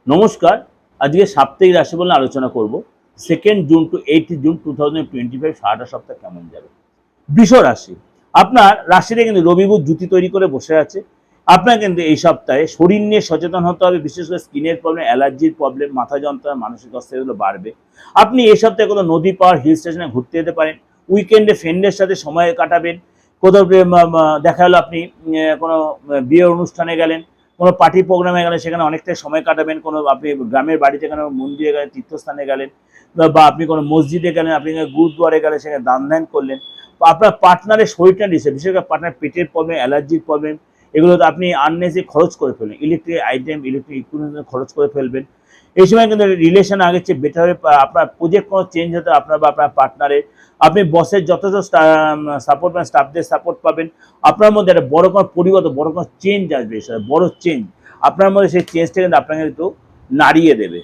নমস্কার। আজকে সাপ্তাহিক রাশিফল নিয়ে আলোচনা করব। 2nd June two 8th June 2025 সারাটা সপ্তাহ কেমন যাবে। বৃষ রাশি, আপনার রাশিতে কিন্তু রবি বুধ জুতি তৈরি করে বসে আছে। আপনার কিন্তু এই সপ্তাহে শরীর নিয়ে সচেতন হতে হবে, বিশেষ করে স্কিনের প্রবলেম, অ্যালার্জির প্রবলেম, মাথা যন্ত্রণা, মানসিক অস্থিরতা এগুলো বাড়বে। আপনি এই সপ্তাহে কোনো নদী পাহাড় হিল স্টেশনে ঘুরতে যেতে পারেন। উইকেন্ডে ফ্রেন্ডের সাথে সময় কাটাবেন। কোথাও দেখা হলো আপনি কোনো বিয়ের অনুষ্ঠানে গেলেন, কোনো পার্টি প্রোগ্রামে গেলেন, সেখানে অনেকটাই সময় কাটাবেন। কোনো আপনি গ্রামের বাড়িতে গেলেন, মন্দিরে গেলেন, তীর্থস্থানে গেলেন, বা আপনি কোনো মসজিদে গেলেন, আপনি গুরুদুয়ারে গেলেন, সেখানে দান ধ্যান করলেন। আপনার পার্টনারের শরীরটা দিচ্ছে, বিশেষ করে পার্টনার পেটের প্রবলেম, অ্যালার্জির প্রবলেম, এগুলোতে আপনি আননেসেসারি খরচ করে ফেলবেন। ইলেকট্রিক আইটেম, ইলেকট্রিক ইকুইপমেন্ট খরচ করে ফেলবেন। এই সময় কিন্তু রিলেশন আগের চেয়ে বেটার হবে। আপনার প্রজেক্ট কোনো চেঞ্জ হতে আপনার বা আপনার পার্টনারের, আপনি বসের যথেষ্ট সাপোর্ট পাবেন, স্টাফদের সাপোর্ট পাবেন। আপনার মধ্যে একটা বড় কোনো পরিবর্তন, বড় কোনো চেঞ্জ আসবে, বড় চেঞ্জ আপনার মধ্যে, সেই চেঞ্জটা কিন্তু আপনাকে কিন্তু নাড়িয়ে দেবে।